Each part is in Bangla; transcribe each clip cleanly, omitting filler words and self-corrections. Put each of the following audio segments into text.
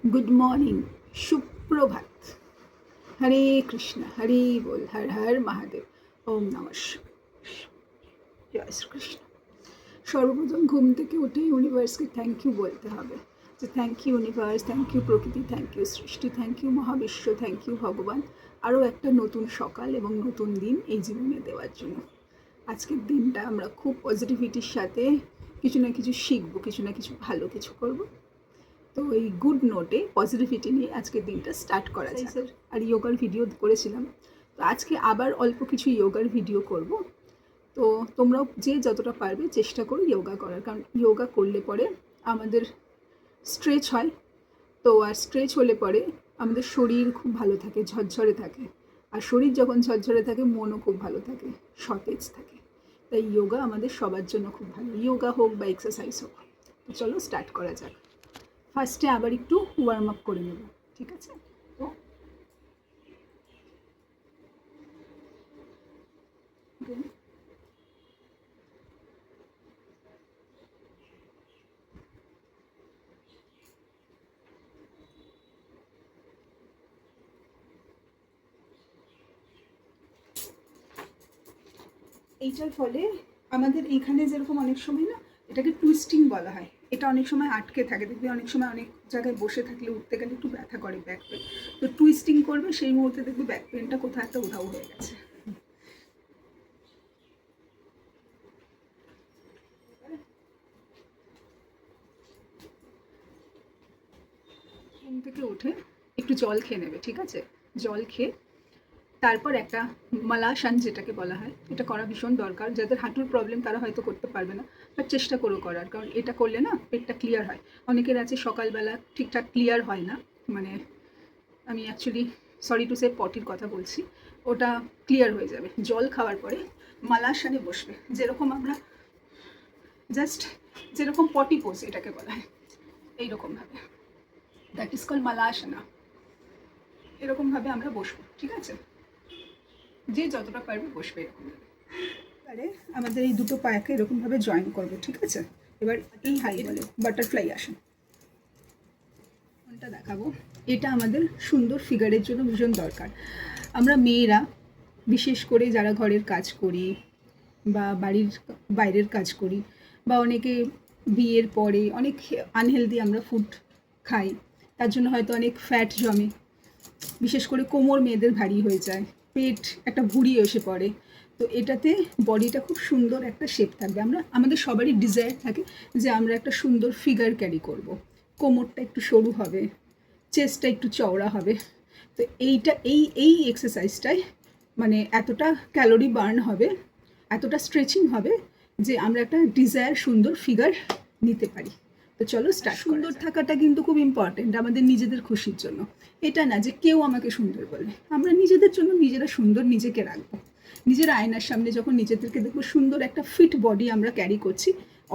गुड मॉर्निंग, सुप्रभात। हरे कृष्ण, हरि बोल, हर हर महादेव, ओम नमः शिवाय। जय श्री कृष्ण। সর্বপ্রথম ঘুম থেকে উঠে ইউনিভার্সকে থ্যাংক ইউ বলতে হবে, যে thank you universe, thank you প্রকৃতি, থ্যাংক ইউ সৃষ্টি, থ্যাংক ইউ মহাবিশ্ব, থ্যাংক ইউ ভগবান, আরও একটা নতুন সকাল এবং নতুন দিন এই জীবনে দেওয়ার জন্য। আজকের দিনটা আমরা খুব পজিটিভিটির সাথে কিছু না কিছু শিখবো, কিছু না কিছু ভালো কিছু করবো। তো এই গুড নোটে পজিটিভিটি নিয়ে আজকের দিনটা স্টার্ট করা যায়। আর ইয়োগার ভিডিও করেছিলাম, তো আজকে আবার অল্প কিছু ইয়োগার ভিডিও করব। তো তোমরাও যে যতটা পারবে চেষ্টা করো ইয়োগা করার, কারণ ইয়োগা করলে পরে আমাদের স্ট্রেচ হয়। তো আর স্ট্রেচ হলে পরে আমাদের শরীর খুব ভালো থাকে, ঝরঝরে থাকে। আর শরীর যখন ঝরঝরে থাকে মনও খুব ভালো থাকে, সতেজ থাকে। তাই ইয়োগা আমাদের সবার জন্য খুব ভালো, ইয়োগা হোক বা এক্সারসাইজ হোক। তো চলো স্টার্ট করা যাক। ফার্স্টে আবার একটু ওয়ার্ম আপ করে নেব, ঠিক আছে? তো এইটার ফলে আমাদের এইখানে যেরকম অনেক সময় না এটাকে টুইস্টিং বলা হয়, এটা অনেক সময় আটকে থাকে, দেখবি অনেক সময় অনেক জায়গায় বসে থাকলে উঠতে গেলে একটু ব্যথা করে ব্যাক পেন। তো টুইস্টিং করবে, সেই মুহূর্তে দেখবি ব্যাক পেনটা কোথাও একটা উধাও হয়ে গেছে। ঘুম থেকে উঠে একটু জল খেয়ে নেবে, ঠিক আছে? জল খেয়ে তারপর একটা মালাসন যেটাকে বলা হয়, এটা করা ভীষণ দরকার। যাদের হাঁটুর প্রবলেম তারা হয়তো করতে পারবে না, বাট চেষ্টা করো করার, কারণ এটা করলে না পেটটা ক্লিয়ার হয়। অনেকের আছে সকালবেলা ঠিকঠাক ক্লিয়ার হয় না, মানে আমি অ্যাকচুয়ালি সরি টু সে পটির কথা বলছি, ওটা ক্লিয়ার হয়ে যাবে জল খাওয়ার পরে। মালাসনে বসবে, যেরকম আমরা জাস্ট যেরকম পটি পোজ এটাকে বলা হয়, এইরকমভাবে, দ্যাট ইজ কল মালাসনা। এরকমভাবে আমরা বসবো, ঠিক আছে? যে যতটা পারবে বসবে এরকমভাবে। এবারে আমাদের এই দুটো পায়াকে এরকমভাবে জয়েন করবো, ঠিক আছে? এবার এই হাই বলে বাটারফ্লাই আসন, কোনটা দেখাবো। এটা আমাদের সুন্দর ফিগারের জন্য ভীষণ দরকার। আমরা মেয়েরা বিশেষ করে যারা ঘরের কাজ করি বা বাড়ির বাইরের কাজ করি, বা অনেকে বিয়ের পরে অনেক আনহেলদি আমরা ফুড খাই, তার জন্য হয়তো অনেক ফ্যাট জমে, বিশেষ করে কোমর মেয়েদের ভারী হয়ে যায়, পেট একটা ভুঁড়ি এসে পড়ে। তো এটাতে বডিটা খুব সুন্দর একটা শেপ থাকবে। আমাদের সবারই ডিজায়ার থাকে যে আমরা একটা সুন্দর ফিগার ক্যারি করব, কোমরটা একটু সরু হবে, চেস্টটা একটু চওড়া হবে। তো এইটা এই এক্সারসাইজটায় মানে এতটা ক্যালোরি বার্ন হবে, এতটা স্ট্রেচিং হবে যে আমরা একটা ডিজায়ার সুন্দর ফিগার নিতে পারি। তো চলো স্টার্ট। সুন্দর থাকাটা কিন্তু খুব ইম্পর্টেন্ট আমাদের নিজেদের খুশির জন্য। এটা না যে কেউ আমাকে সুন্দর বলে, আমরা নিজেদের জন্য নিজেরা সুন্দর নিজেকে রাখবো। নিজের আয়নার সামনে যখন নিজেদেরকে দেখবো সুন্দর একটা ফিট বডি আমরা ক্যারি করছি,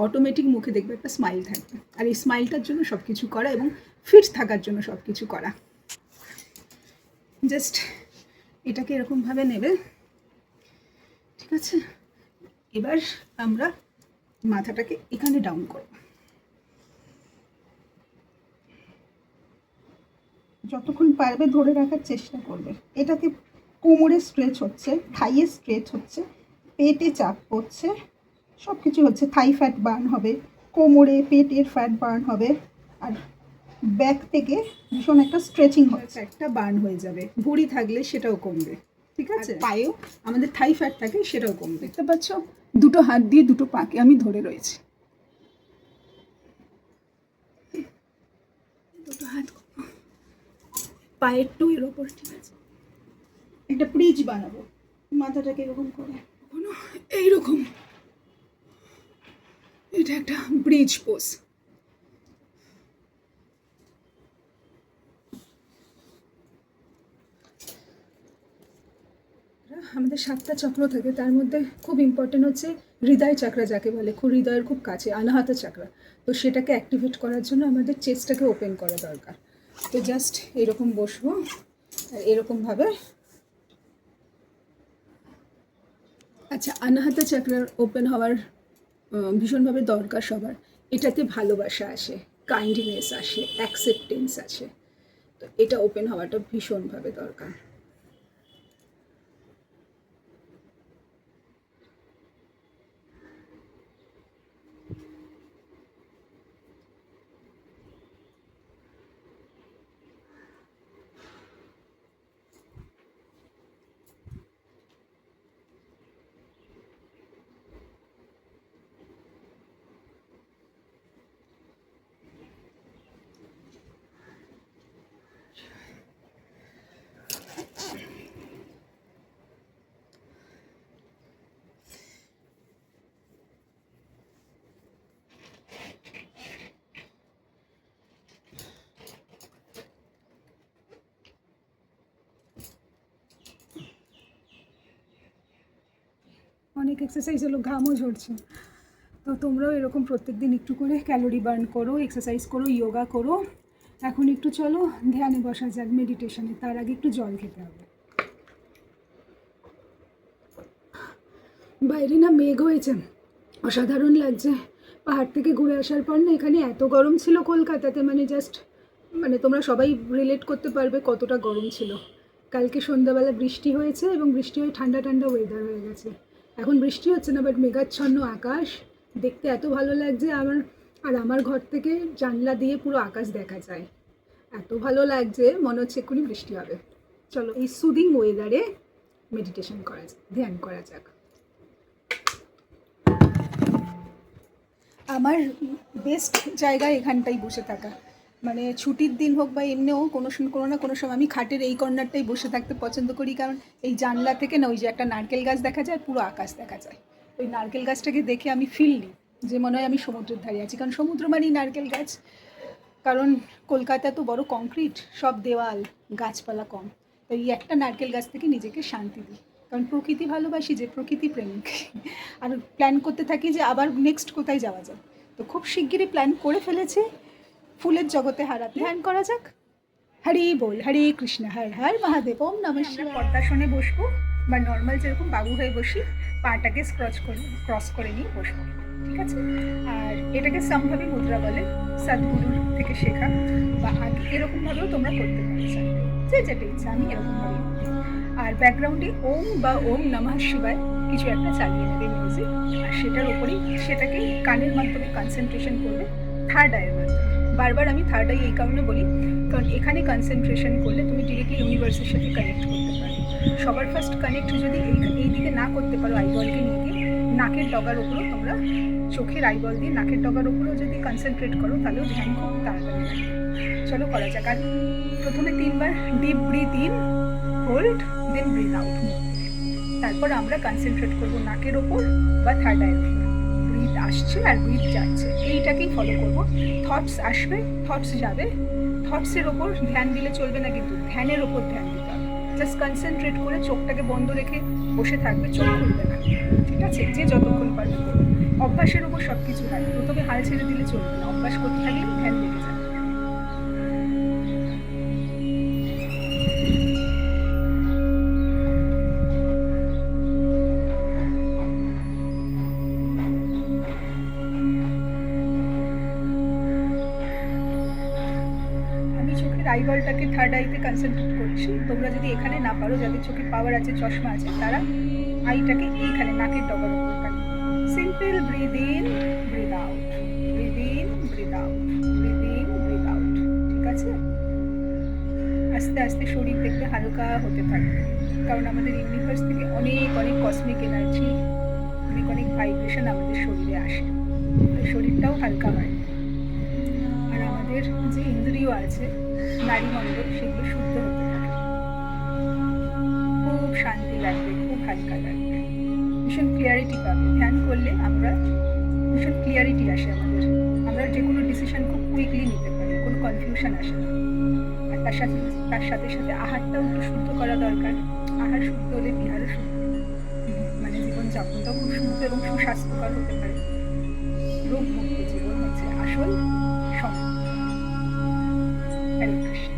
অটোমেটিক মুখে দেখবে একটা স্মাইল থাকবে। আর এই স্মাইলটার জন্য সব কিছু করা এবং ফিট থাকার জন্য সব কিছু করা। জাস্ট এটাকে এরকমভাবে নেবে, ঠিক আছে? এবার আমরা মাথাটাকে এখানে ডাউন করব, যতক্ষণ পারবে ধরে রাখার চেষ্টা করবে। এটাতে কোমরে স্ট্রেচ হচ্ছে, থাইয়ে স্ট্রেচ হচ্ছে, পেটে চাপ পড়ছে, সব কিছু হচ্ছে। থাই ফ্যাট বার্ন হবে, কোমরে পেটের ফ্যাট বার্ন হবে, আর ব্যাক থেকে ভীষণ একটা স্ট্রেচিং হচ্ছে, একটা বার্ন হয়ে যাবে। ভুঁড়ি থাকলে সেটাও কমবে, ঠিক আছে? পায়েও আমাদের থাই ফ্যাট থাকে, সেটাও কমবে। দেখতে পাচ্ছ, দুটো হাত দিয়ে দুটো পাকে আমি ধরে রয়েছি, দুটো হাত পায়ের টু এর ওপর, ঠিক আছে? একটা ব্রিজ বানাবো, মাথাটাকে এরকম করে কোনো এইরকম, এটা একটা ব্রিজ পোজ। আমাদের 7টা চক্র থাকে, তার মধ্যে খুব ইম্পর্টেন্ট হচ্ছে হৃদয় চক্র, যাকে বলে খুব হৃদয়ের খুব কাছে, অনাহত চক্র। তো সেটাকে অ্যাক্টিভেট করার জন্য আমাদের চেস্টটাকে ওপেন করা দরকার। তো জাস্ট এরকম বসবো, আর এরকমভাবে। আচ্ছা, অনাহত চক্র ওপেন হওয়ার ভীষণভাবে দরকার সবার। এটাতে ভালোবাসা আসে, কাইন্ডনেস আসে, অ্যাকসেপ্টেন্স আসে। তো এটা ওপেন হওয়াটা ভীষণভাবে দরকার। অনেক এক্সারসাইজ হলো, ঘামও ঝরছে। তো তোমরাও এরকম প্রত্যেক দিন একটু করে ক্যালোরি বার্ন করো, এক্সারসাইজ করো, যোগা করো। এখন একটু চলো ধ্যানে বসা যাক, মেডিটেশনে। তার আগে একটু জল খেতে হবে। বাইরে না মেঘ হয়েছে, অসাধারণ লাগছে। পাহাড় থেকে ঘুরে আসার পর না এখানে এত গরম ছিল কলকাতাতে, মানে জাস্ট মানে তোমরা সবাই রিলেট করতে পারবে কতটা গরম ছিল। কালকে সন্ধ্যাবেলা বৃষ্টি হয়েছে এবং বৃষ্টি হয়ে ঠান্ডা ঠান্ডা ওয়েদার হয়ে গেছে। এখন বৃষ্টি হচ্ছে না, বাট মেঘাচ্ছন্ন আকাশ দেখতে এত ভালো লাগছে আমার ঘর থেকে জানলা দিয়ে পুরো আকাশ দেখা যায়। এত ভালো লাগছে, মনে হচ্ছে এক্ষুনি বৃষ্টি হবে। চলো এই সুদিং ওয়েদারে মেডিটেশন করা যাক, ধ্যান করা যাক। আমার বেস্ট জায়গা এখানটাই বসে থাকা, মানে ছুটির দিন হোক বা এমনিও কোনো না কোনো সময় আমি খাটের এই কর্নারটাই বসে থাকতে পছন্দ করি। কারণ এই জানলা থেকে না ওই যে একটা নারকেল গাছ দেখা যায়, পুরো আকাশ দেখা যায়। ওই নারকেল গাছটাকে দেখে আমি ফিল নিই যে মনে হয় আমি সমুদ্রের ধারে আছি, কারণ সমুদ্র মানেই নারকেল গাছ। কারণ কলকাতা তো বড় কংক্রিট, সব দেওয়াল, গাছপালা কম। তো এই একটা নারকেল গাছ থেকে নিজেকে শান্তি দিই, কারণ প্রকৃতি ভালোবাসি, যে প্রকৃতি প্রেমিক। আর প্ল্যান করতে থাকি যে আবার নেক্সট কোথায় যাওয়া যায়। তো খুব শিগগিরই প্ল্যান করে ফেলেছি ফুলের জগতে হারাতে। ধ্যান করা যাক। হরি বল, হরে কৃষ্ণ, হর হর মহাদেব, ওম নমঃ শিবায়। পদ্মাসনে বসবো বা নর্মাল যেরকম বাবু হয়ে বসি, পাটাকে ক্রস করে নিয়ে বসবো, ঠিক আছে? আর এটাকে সম্ভাবী মুদ্রা বলে, সদ্গুরুর থেকে শেখা। বা আগে এরকমভাবেও তোমরা করতে পারো, যে যেটা ইচ্ছা, আমি এরকমভাবেই। আর ব্যাকগ্রাউন্ডে ওম বা ওম নমঃ শিবায় কিছু একটা চালিয়ে নেবে মিউজিক, আর সেটার ওপরেই সেটাকে কানের মাধ্যমে কনসেন্ট্রেশন করবে, থার্ড আইয়ের মাধ্যমে। বারবার আমি থার্ড আই এই কারণে বলি, কারণ এখানে কনসেন্ট্রেশন করলে তুমি ডিরেক্টলি ইউনিভার্সের সাথে কানেক্ট করতে পারো। সবার ফার্স্ট কানেক্ট যদি এই দিকে না করতে পারো, আইবলকে নিয়ে গিয়ে নাকের ডগার ওপরও তোমরা চোখের আইবল দিয়ে নাকের ডগার ওপরেও যদি কনসেন্ট্রেট করো, তাহলেও ধ্যান খুব তাড়াতাড়ি লাগে। চলো করা যাক। আর প্রথমে 3 বার deep breathe in, hold, then breathe out. তারপর আমরা কনসেন্ট্রেট করবো নাকের ওপর বা থার্ড আইয়ের ওপর। ব্রিথ আসছে আর ব্রিথ যাচ্ছে, এইটাকেই ফলো করবো। থটস আসবে, থটস যাবে, থটসের ওপর ধ্যান দিলে চলবে না, কিন্তু ধ্যানের ওপর ধ্যান দিতে হবে। জাস্ট কনসেন্ট্রেট করে চোখটাকে বন্ধ রেখে বসে থাকবে, চোখ খুলবে না, ঠিক আছে? যে যতক্ষণ পারবে করবে। অভ্যাসের ওপর সব কিছু হয়, প্রথমে হাল ছেড়ে দিলে চলবে না, অভ্যাস করতে থাকলে ধ্যান লেগে যাবে। আইবলটাকে থার্ড আইতে কনসেন্ট্রেট করছি। তোমরা যদি এখানে না পারো, যাদের চোখে পাওয়ার আছে, চশমা আছে, তারা আইটাকে এইখানে নাকের ডগার উপর কাটবে। Simple breathe in, breathe out, breathe in, breathe out, breathe in, breathe out, ঠিক আছে? আস্তে আস্তে শরীর দেখতে হালকা হতে থাকবে, কারণ আমাদের ইউনিভার্স থেকে অনেক অনেক কসমিক এনার্জি, অনেক ভাইব্রেশন আমাদের শরীরে আসে, শরীরটাও হালকা হয়। আর আমাদের যে ইন্দ্রিয় আছে, নারীমণ্ডল, সেগুলো শুদ্ধ হতে থাকে, খুব শান্তি লাগবে, খুব হালকা লাগবে, ভীষণ ক্লিয়ারিটি পাবে। ধ্যান করলে আমরা ভীষণ ক্লিয়ারিটি আসে আমাদের, আমরা যে কোনো ডিসিশন খুব কুইকলি নিতে পারি, কোনো কনফিউশন আসে না। আর তার সাথে সাথে আহারটাও একটু শুদ্ধ করা দরকার। আহার শুদ্ধ হলে বিহারও শুদ্ধ, মানে জীবনযাপনটাও খুব শুদ্ধ এবং সুস্বাস্থ্যকর হতে পারে। রোগমুক্ত জীবন হচ্ছে আসল সম্পদ। হরে কৃষ্ণ।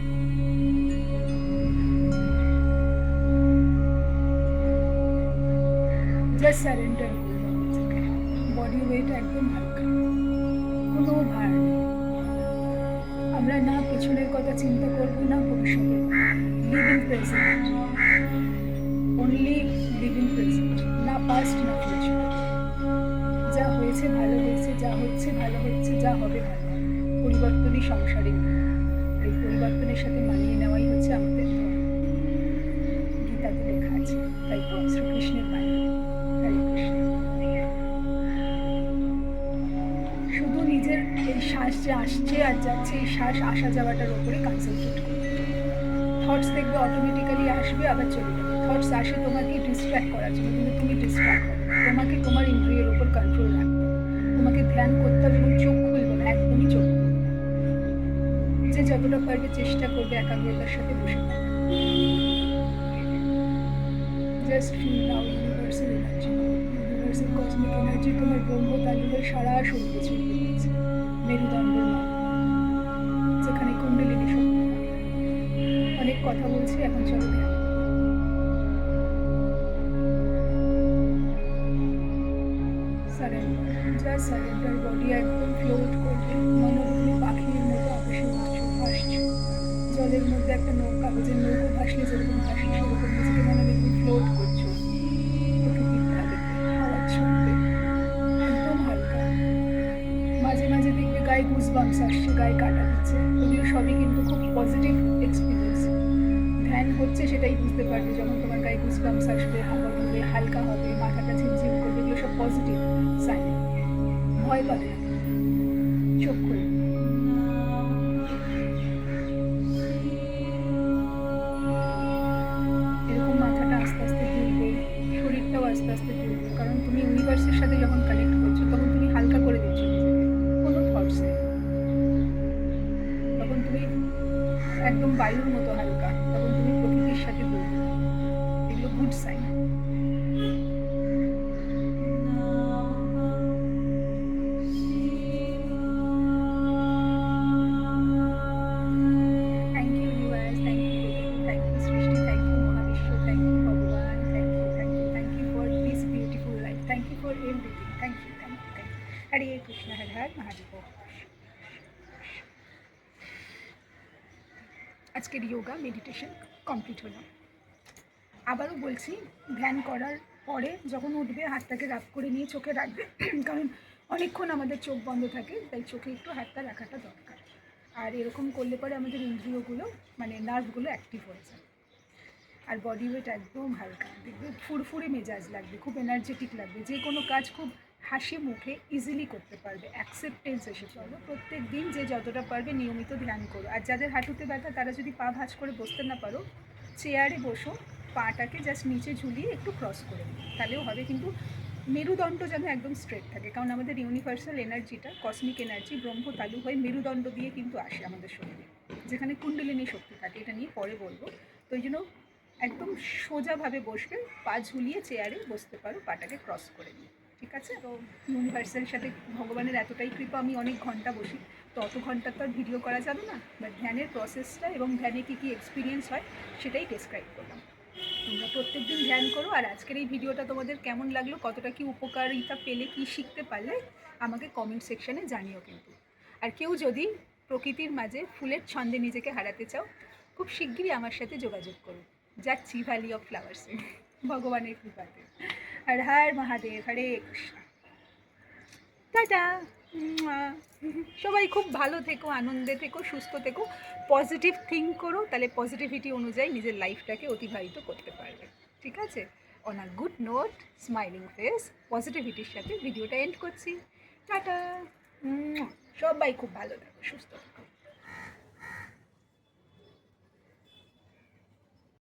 জাস্ট সারেন্ডার করবে, বডি ওয়েট একদম হালকা, কোনো ভার নেই। আমরা না পিছনের কথা চিন্তা করব, না ভবিষ্যতের কথা। Live in present, only live in present, না পাস্ট না ফিউচার। যা হয়েছে ভালো হয়েছে, যা হচ্ছে ভালো হচ্ছে, যা হবে ভালো হবে। পরিবর্তনই সংসারে, এই পরিবর্তনের সাথে মানিয়ে নেওয়াই হচ্ছে আমাদের ধর্ম। গীতাতে লেখা আছে, তাই তো শ্রীকৃষ্ণের বাণী। হরে কৃষ্ণ। শুধু নিজের এই শ্বাস যে আসছে আর যাচ্ছে, এই শ্বাস আসা যাওয়াটার ওপরে কনসেন্ট্রেট করবে। থটস দেখবে অটোমেটিক্যালি আসবে, আবার চলে যাবে। থটস আসে তোমাকে ডিস্ট্র্যাক্ট করার জন্য, কিন্তু তুমি ডিস্ট্র্যাক্ট হবে। তোমাকে তোমার ইন্দ্রিয়ের ওপর কন্ট্রোল রাখবে। তোমাকে ধ্যান করতে হবে এবং চোখ খুলবে না, একদমই চোখ খুলবে না। যে যতটা পারবে চেষ্টা করবে একাগ্রতার সাথে বসে থাকা। Just feel now universal energy, universal cosmic energy তোমার ব্রহ্ম তালুকের সারা শরীরে ছড়িয়ে দিয়েছে। মেরুদণ্ডের মাধ্যমে, যেখানে কুণ্ডলিনী শক্তি। অনেক কথা বলছি, এখন চলো ধ্যান। সারেন্ডার, যা সারেন্ডার, বডি একদম ফ্লোট করবে। মনে তুমি পাখির মতো আকাশে উঠছো, ভাসছো। জলের মধ্যে একটা কাগজের নৌকো ভাসলে যেরকম ভাসে, সেরকম নিজেকে মনে হবে তুমি ফ্লোট করছো প্রকৃতির ঢালে, হাওয়ার ছন্দে, একদম হালকা। মাঝে মাঝে দেখবে গায়ে গুজবাম্পস আসছে, গায়ে কাটা দিচ্ছে। ওগুলো সবই কিন্তু খুব পজিটিভ এক্সপিরিয়েন্স। ধ্যান হচ্ছে সেটাই বুঝতে পারবে যখন তোমার গায়ে গুজবাম্পস আসবে, হাওয়া হবে, হালকা হবে, মাথাটা ঝিমঝিম করবে। এগুলো সব পজিটিভ সাইন। ভয় পাবে না, চোখ খুলে। এরকম মাথাটা আস্তে আস্তে দুলবে, শরীরটাও আস্তে আস্তে দুলবে। কারণ তুমি ইউনিভার্সের সাথে যখন কানেক্ট করছো, তখন তুমি হালকা করে দিচ্ছ নিজেকে, কোনো থটস নেই। তখন তুমি একদম বায়ুর মতো হালকা, তখন তুমি প্রকৃতির সাথে দুলবে। এগুলো good sign. Thank you universe, thank you প্রকৃতি, থ্যাংক ইউ সৃষ্টি, থ্যাংক ইউ মহাবিশ্ব, থ্যাংক ইউ ভগবান, thank you, thank you, thank you for this beautiful life, thank you for everything, thank you, thank you, thank you. Hare Krishna, Hare Har Mahadev. আজকের যোগা মেডিটেশন কমপ্লিট হলো। আবারও বলছি, ধ্যান করার পরে যখন উঠবে, হাতটাকে রাব করে নিয়ে চোখে রাখবে। কারণ অনেকক্ষণ আমাদের চোখ বন্ধ থাকে, তাই চোখে একটু হাতটা রাখাটা দরকার। আর এরকম করলে পরে আমাদের ইন্দ্রিয়গুলো, মানে নার্ভগুলো অ্যাক্টিভ হয়ে যায়। আর বডি ওয়েট একদম হালকা, দেখবে ফুরফুরে মেজাজ লাগবে, খুব এনার্জেটিক লাগবে। যে কোনো কাজ খুব হাসি মুখে ইজিলি করতে পারবে, অ্যাকসেপ্টেন্স এসে চলো। প্রত্যেক দিন যে যতটা পারবে নিয়মিত ধ্যান করো। আর যাদের হাঁটুতে ব্যথা, তারা যদি পা ভাঁজ করে বসতে না পারো, চেয়ারে বসো, পাটাকে জাস্ট নিচে ঝুলিয়ে একটু ক্রস করে দিই, তাহলেও হবে। কিন্তু মেরুদণ্ড যেন একদম স্ট্রেট থাকে, কারণ আমাদের ইউনিভার্সাল এনার্জিটা, কসমিক এনার্জি ব্রহ্ম তালু হয়ে মেরুদণ্ড দিয়ে কিন্তু আসে আমাদের শরীরে, যেখানে কুণ্ডলিনী শক্তি থাকে। এটা নিয়ে পরে বলবো। তো এই জন্য একদম সোজাভাবে বসবে, পা ঝুলিয়ে চেয়ারে বসতে পারো, পাটাকে ক্রস করে নিয়ে। ঠিক আছে? তো ইউনিভার্সের সাথে ভগবানের এতটাই কৃপা, আমি অনেক ঘন্টা বসি, তো অত ঘন্টা তো আর ভিডিও করা যাবে না। বাট ধ্যানের প্রসেসটা এবং ধ্যানে কী কী এক্সপিরিয়েন্স হয় সেটাই ডেসক্রাইব করলাম। তোমরা প্রত্যেক দিন ধ্যান করো। আর আজকের এই ভিডিওটা তোমাদের কেমন লাগলো, কতটা কি উপকারিতা পেলে, কি শিখতে পারলে, আমাকে কমেন্ট সেকশানে জানিও কিন্তু। আর কেউ যদি প্রকৃতির মাঝে ফুলের ছন্দে নিজেকে হারাতে চাও, খুব শিগগিরই আমার সাথে যোগাযোগ করো। যাচ্ছি ভ্যালি অফ ফ্লাওয়ার্সে, ভগবানের কৃপাতে। হর হর মহাদেব, হরে কৃষ্ণ, টাটা। সবাই খুব ভালো থেকো, আনন্দে থেকো, সুস্থ থেকো, পজিটিভ থিঙ্ক করো, তাহলে পজিটিভিটি অনুযায়ী নিজের লাইফটাকে অতিবাহিত করতে পারবে। ঠিক আছে? On a good note, smiling face, পজিটিভিটির সাথে ভিডিওটা এন্ড করছি। টাটা। সবাই খুব ভালো থাকো, সুস্থ থাকো।